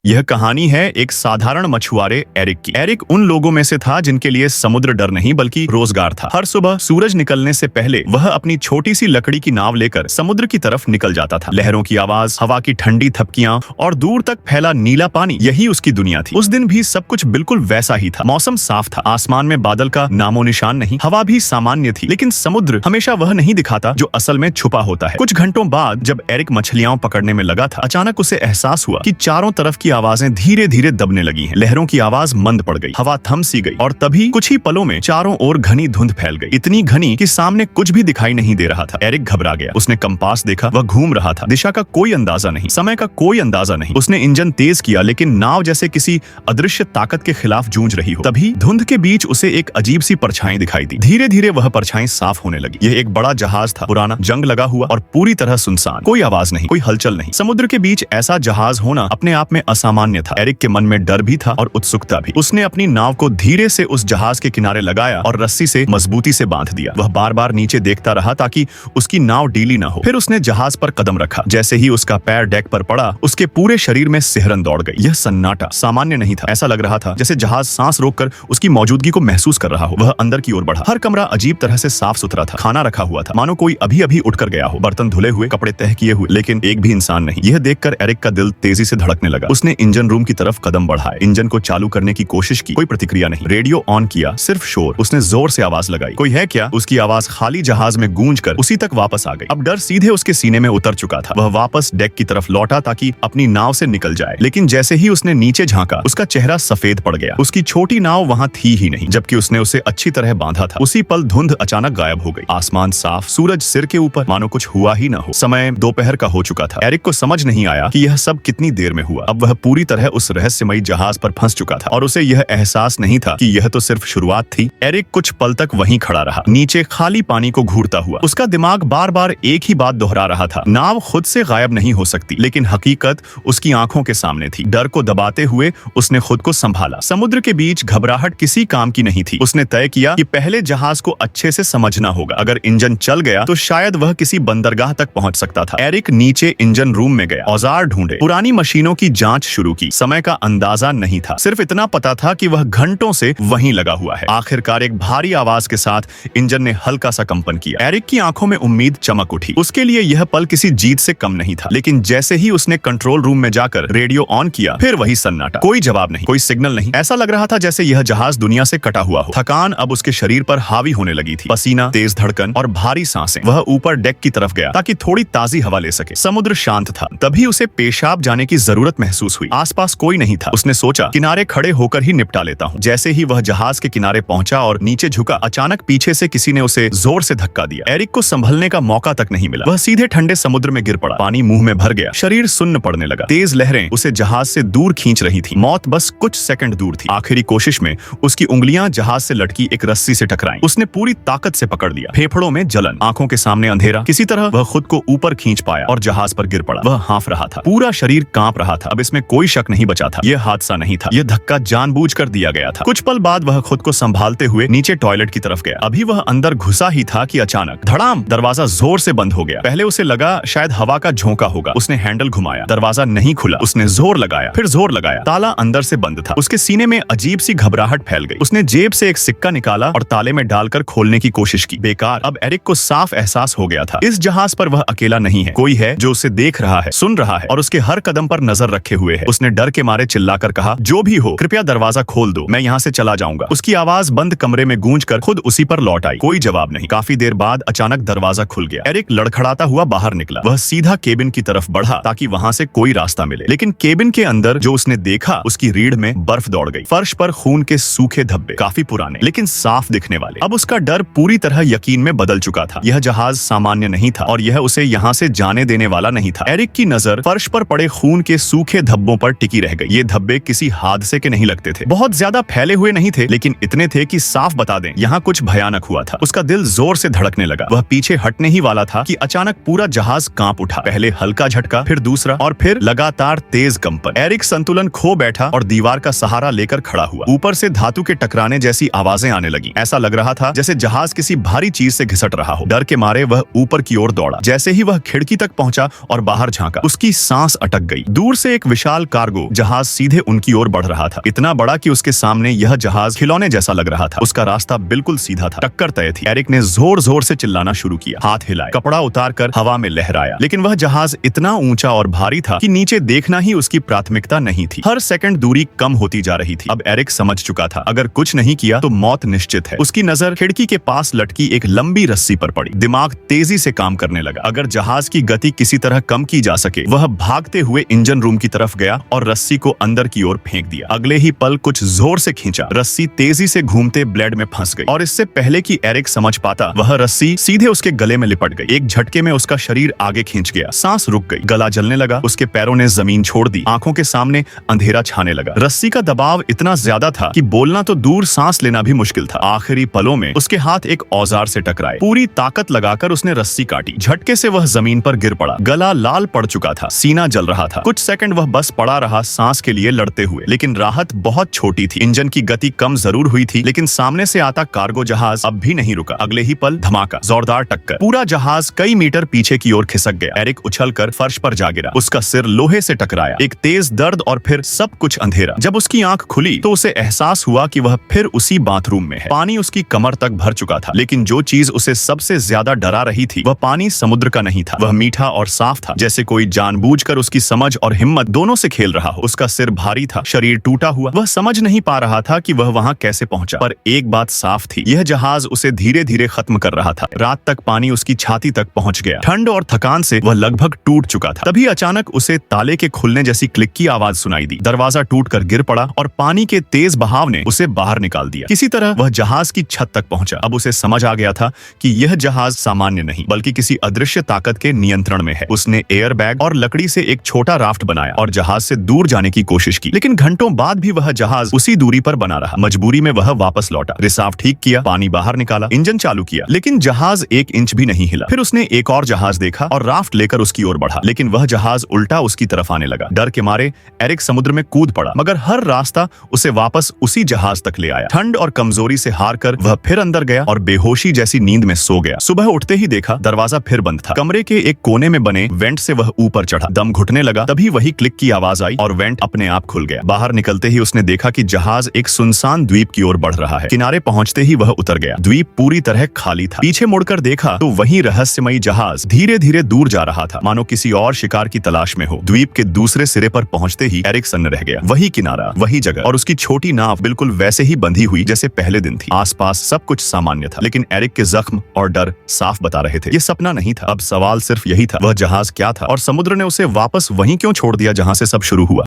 यह कहानी है एक साधारण मछुआरे एरिक की। एरिक उन लोगों में से था जिनके लिए समुद्र डर नहीं बल्कि रोजगार था। हर सुबह सूरज निकलने से पहले वह अपनी छोटी सी लकड़ी की नाव लेकर समुद्र की तरफ निकल जाता था। लहरों की आवाज, हवा की ठंडी थपकियां और दूर तक फैला नीला पानी, यही उसकी दुनिया थी। उस दिन भी सब कुछ बिल्कुल वैसा ही था। मौसम साफ था, आसमान में बादल का नामो निशान नहीं, हवा भी सामान्य थी, लेकिन समुद्र हमेशा वह नहीं दिखाता जो असल में छुपा होता है। कुछ घंटों बाद जब एरिक मछलियां पकड़ने में लगा था, अचानक उसे एहसास हुआ कि चारों तरफ की आवाजें धीरे धीरे दबने लगी हैं। लहरों की आवाज मंद पड़ गई, हवा थम सी गई और तभी कुछ ही पलों में चारों ओर घनी धुंध फैल गई, इतनी घनी कि सामने कुछ भी दिखाई नहीं दे रहा था। एरिक घबरा गया। उसने कंपास देखा, वह घूम रहा था। दिशा का कोई अंदाजा नहीं, समय का कोई अंदाजा नहीं। उसने इंजन तेज किया, लेकिन नाव जैसे किसी अदृश्य ताकत के खिलाफ जूझ रही हो। तभी धुंध के बीच उसे एक अजीब सी परछाई दिखाई दी। धीरे धीरे वह परछाई साफ होने लगी। यह एक बड़ा जहाज था, पुराना, जंग लगा हुआ और पूरी तरह सुनसान। कोई आवाज नहीं, कोई हलचल नहीं। समुद्र के बीच ऐसा जहाज होना अपने आप में असामान्य था। एरिक के मन में डर भी था और उत्सुकता भी। उसने अपनी नाव को धीरे से उस जहाज के किनारे लगाया और रस्सी से मजबूती से बांध दिया। वह बार बार नीचे देखता रहा ताकि उसकी नाव ढीली न हो। फिर उसने जहाज पर कदम रखा। जैसे ही उसका पैर डेक पर पड़ा, उसके पूरे शरीर में सिहरन दौड़ गई। यह सन्नाटा सामान्य नहीं था। ऐसा लग रहा था जैसे जहाज सांस रोककर उसकी मौजूदगी को महसूस कर रहा हो। वह अंदर की ओर बढ़ा। हर कमरा अजीब तरह से साफ सुथरा था। खाना रखा हुआ था, मानो कोई अभी अभी उठकर गया हो। बर्तन धुले हुए, कपड़े तह किए हुए, लेकिन एक भी इंसान नहीं। यह देखकर एरिक का दिल तेजी से धड़कने लगा। उसने इंजन रूम की तरफ कदम बढ़ाए, इंजन को चालू करने की कोशिश की। कोई प्रतिक्रिया नहीं। रेडियो ऑन किया, सिर्फ शोर। उसने जोर से आवाज लगाई, कोई है क्या? उसकी आवाज खाली जहाज में गूंजकर उसी तक वापस आ गई। अब डर सीधे उसके सीने में उतर चुका था। वह वापस डेक की तरफ लौटा ताकि अपनी नाव से निकल जाए, लेकिन जैसे ही उसने नीचे झांका, उसका चेहरा सफेद पड़ गया। उसकी छोटी नाव वहां थी ही नहीं, जबकि उसने उसे अच्छी तरह बांधा था। उसी पल धुंध अचानक गायब हो गई। आसमान साफ, सूरज सिर के ऊपर, मानो कुछ हुआ ही न हो। समय दोपहर का हो चुका था। एरिक को समझ नहीं आया कि यह सब कितनी देर में हुआ। अब वह पूरी तरह उस रहस्यमयी जहाज पर फंस चुका था और उसे यह एहसास नहीं था कि यह तो सिर्फ शुरुआत थी। एरिक कुछ पल तक वहीं खड़ा रहा, नीचे खाली पानी को घूरता हुआ। उसका दिमाग बार बार एक ही बात दोहरा रहा था, नाव खुद से गायब नहीं हो सकती, लेकिन हकीकत उसकी आंखों के सामने थी। डर को दबाते हुए उसने खुद को संभाला। समुद्र के बीच घबराहट किसी काम की नहीं थी। उसने तय किया कि पहले जहाज को अच्छे से समझना होगा। अगर इंजन चल गया तो शायद वह किसी बंदरगाह तक पहुंच सकता था। एरिक नीचे इंजन रूम में गया, औजार ढूंढे, पुरानी मशीनों की जांच शुरू की। समय का अंदाजा नहीं था, सिर्फ इतना पता था कि वह घंटों से वहीं लगा हुआ है। आखिरकार एक भारी आवाज के साथ इंजन ने हल्का सा कंपन किया। एरिक की आंखों में उम्मीद चमक उठी। उसके लिए यह पल किसी जीत से कम नहीं था, लेकिन जैसे ही उसने कंट्रोल रूम में जाकर रेडियो ऑन किया, फिर वही सन्नाटा। कोई जवाब नहीं, कोई सिग्नल नहीं। ऐसा लग रहा था जैसे यह जहाज दुनिया से कटा हुआ हो। थकान अब उसके शरीर पर हावी होने लगी थी। पसीना, तेज धड़कन और भारी सांसें। वह ऊपर डेक की तरफ गया ताकि थोड़ी ताजी हवा ले सके। समुद्र शांत था। तभी उसे पेशाब जाने की जरूरत महसूस हुई। आसपास कोई नहीं था। उसने सोचा किनारे खड़े होकर ही निपटा लेता हूँ। जैसे ही वह जहाज के किनारे पहुंचा और नीचे झुका, अचानक पीछे से किसी ने उसे जोर से धक्का दिया। एरिक को संभलने का मौका तक नहीं मिला। वह सीधे ठंडे समुद्र में गिर पड़ा। पानी मुंह में भर गया, शरीर सुन्न पड़ने लगा। तेज लहरें उसे जहाज से दूर खींच रही थी। मौत बस कुछ सेकंड दूर थी। आखिरी कोशिश में उसकी उंगलियां जहाज से लटकी एक रस्सी से टकराईं। उसने पूरी ताकत से पकड़ लिया। फेफड़ों में जलन, आंखों के सामने अंधेरा। किसी तरह वह खुद को ऊपर खींच पाया और जहाज पर गिर पड़ा। वह हाँफ रहा था, पूरा शरीर कांप रहा था। अब इसमें कोई शक नहीं बचा था, यह हादसा नहीं था, यह धक्का जानबूझकर दिया गया था। कुछ पल बाद वह खुद को संभालते हुए नीचे टॉयलेट की तरफ गया। अभी वह अंदर घुसा ही था कि अचानक धड़ाम, दरवाजा जोर से बंद हो गया। पहले उसे लगा शायद हवा का झोंका होगा। उसने हैंडल घुमाया, दरवाजा नहीं खुला। उसने जोर लगाया, फिर जोर लगाया, ताला अंदर से बंद था। उसके सीने में अजीब सी घबराहट फैल गई। उसने जेब से एक सिक्का निकाला और ताले में डालकर खोलने की कोशिश की। बेकार। अब एरिक को साफ एहसास हो गया था, इस जहाज पर वह अकेला नहीं है। कोई है जो उसे देख रहा है, सुन रहा है और उसके हर कदम पर नजर रखे हुए है। उसने डर के मारे चिल्लाकर कहा, जो भी हो कृपया दरवाजा खोल दो, मैं यहाँ से चला जाऊंगा। उसकी आवाज बंद कमरे में गूंजकर खुद उसी पर लौट आई। कोई जवाब नहीं। काफी देर बाद अचानक दरवाजा खुल गया। एरिक लड़खड़ाता हुआ बाहर निकला। वह सीधा केबिन की तरफ बढ़ा ताकि वहां से कोई रास्ता मिले, लेकिन केबिन के अंदर जो उसने देखा, उसकी रीढ़ में बर्फ दौड़ गई। फर्श पर खून के सूखे धब्बे, काफी पुराने लेकिन साफ दिखने वाले। अब उसका डर पूरी तरह यकीन में बदल चुका था। यह जहाज सामान्य नहीं था और यह उसे यहाँ से जाने देने वाला नहीं था। एरिक की नजर फर्श पर पड़े खून के सूखे धब्बों पर टिकी रह गई। ये धब्बे किसी हादसे के नहीं लगते थे। बहुत ज्यादा फैले हुए नहीं थे, लेकिन इतने थे कि साफ बता दें यहाँ कुछ भयानक हुआ था। उसका दिल जोर से धड़कने लगा। वह पीछे हटने ही वाला था कि अचानक पूरा जहाज कांप उठा। पहले हल्का झटका, फिर दूसरा और फिर लगातार तेज कंपन। एरिक संतुलन खो बैठा और दीवार का सहारा लेकर खड़ा हुआ। ऊपर से धातु के टकराने जैसी आवाजें आने लगी। ऐसा लग रहा था जैसे जहाज किसी भारी चीज से घिसट रहा हो। डर के मारे वह ऊपर की ओर दौड़ा। जैसे ही वह खिड़की तक पहुंचा और बाहर झांका, उसकी सांस अटक गई। दूर से एक विशाल विशाल कार्गो जहाज सीधे उनकी ओर बढ़ रहा था, इतना बड़ा कि उसके सामने यह जहाज खिलौने जैसा लग रहा था। उसका रास्ता बिल्कुल सीधा था, टक्कर तय थी। एरिक ने जोर जोर से चिल्लाना शुरू किया, हाथ हिलाए, कपड़ा उतारकर हवा में लहराया, लेकिन वह जहाज इतना ऊंचा और भारी था कि नीचे देखना ही उसकी प्राथमिकता नहीं थी। हर सेकंड दूरी कम होती जा रही थी। अब एरिक समझ चुका था, अगर कुछ नहीं किया तो मौत निश्चित है। उसकी नजर खिड़की के पास लटकी एक लंबी रस्सी पर पड़ी। दिमाग तेजी से काम करने लगा। अगर जहाज की गति किसी तरह कम की जा सके। वह भागते हुए इंजन रूम की तरफ गया और रस्सी को अंदर की ओर फेंक दिया। अगले ही पल कुछ जोर से खींचा, रस्सी तेजी से घूमते ब्लेड में फंस गई और इससे पहले कि एरिक समझ पाता, वह रस्सी सीधे उसके गले में लिपट गई। एक झटके में उसका शरीर आगे खींच गया, सांस रुक गई, गला जलने लगा, उसके पैरों ने जमीन छोड़ दी, आंखों के सामने अंधेरा छाने लगा। रस्सी का दबाव इतना ज्यादा था कि बोलना तो दूर, सांस लेना भी मुश्किल था। आखिरी पलों में उसके हाथ एक औजार से टकराए। पूरी ताकत लगाकर उसने रस्सी काटी। झटके से वह जमीन पर गिर पड़ा। गला लाल पड़ चुका था, सीना जल रहा था। कुछ सेकंड वह बस पड़ा रहा, सांस के लिए लड़ते हुए, लेकिन राहत बहुत छोटी थी। इंजन की गति कम जरूर हुई थी, लेकिन सामने से आता कार्गो जहाज अब भी नहीं रुका। अगले ही पल धमाका, जोरदार टक्कर, पूरा जहाज कई मीटर पीछे की ओर खिसक गया। एरिक उछलकर फर्श पर जा गिरा। उसका सिर लोहे से टकराया। एक तेज दर्द और फिर सब कुछ अंधेरा। जब उसकी आंख खुली तो उसे एहसास हुआ कि वह फिर उसी बाथरूम में है। पानी उसकी कमर तक भर चुका था, लेकिन जो चीज उसे सबसे ज्यादा डरा रही थी, वह पानी समुद्र का नहीं था। वह मीठा और साफ था, जैसे कोई जानबूझकर उसकी समझ और हिम्मत दोनों से खेल रहा हो। उसका सिर भारी था, शरीर टूटा हुआ। वह समझ नहीं पा रहा था कि वह वहां कैसे पहुंचा, पर एक बात साफ थी, यह जहाज उसे धीरे धीरे खत्म कर रहा था। रात तक पानी उसकी छाती तक पहुंच गया। ठंड और थकान से वह लगभग टूट चुका था। तभी अचानक उसे ताले के खुलने जैसी क्लिक की आवाज सुनाई दी। दरवाजा टूटकर गिर पड़ा और पानी के तेज बहाव ने उसे बाहर निकाल दिया। किसी तरह वह जहाज की छत तक पहुंचा। अब उसे समझ आ गया था कि यह जहाज सामान्य नहीं, बल्कि किसी अदृश्य ताकत के नियंत्रण में है। उसने एयर बैग और लकड़ी से एक छोटा राफ्ट बनाया और जहाज से दूर जाने की कोशिश की, लेकिन घंटों बाद भी वह जहाज उसी दूरी पर बना रहा। मजबूरी में वह वापस लौटा, रिसाव ठीक किया, पानी बाहर निकाला, इंजन चालू किया, लेकिन जहाज एक इंच भी नहीं हिला। फिर उसने एक और जहाज देखा और राफ्ट लेकर उसकी ओर बढ़ा, लेकिन वह जहाज उल्टा उसकी तरफ आने लगा। डर के मारे एरिक समुद्र में कूद पड़ा, मगर हर रास्ता उसे वापस उसी जहाज तक ले आया। ठंड और कमजोरी से हार कर वह फिर अंदर गया और बेहोशी जैसी नींद में सो गया। सुबह उठते ही देखा दरवाजा फिर बंद था। कमरे के एक कोने में बने वेंट से वह ऊपर चढ़ा। दम घुटने लगा, तभी वही क्लिक की आवाज आई और वेंट अपने आप खुल गया। बाहर निकलते ही उसने देखा कि जहाज एक सुनसान द्वीप की ओर बढ़ रहा है। किनारे पहुंचते ही वह उतर गया। द्वीप पूरी तरह खाली था। पीछे मुड़कर देखा तो वही रहस्यमयी जहाज धीरे धीरे दूर जा रहा था, मानो किसी और शिकार की तलाश में हो। द्वीप के दूसरे सिरे पर पहुंचते ही एरिक सन्न रह गया। वही किनारा, वही जगह और उसकी छोटी नाव बिल्कुल वैसे ही बंधी हुई जैसे पहले दिन थी। आसपास सब कुछ सामान्य था, लेकिन एरिक के जख्म और डर साफ बता रहे थे, ये सपना नहीं था। अब सवाल सिर्फ यही था, वह जहाज क्या था और समुद्र ने उसे वापस वहीं क्यों छोड़ दिया जहां से सब शुरू हुआ।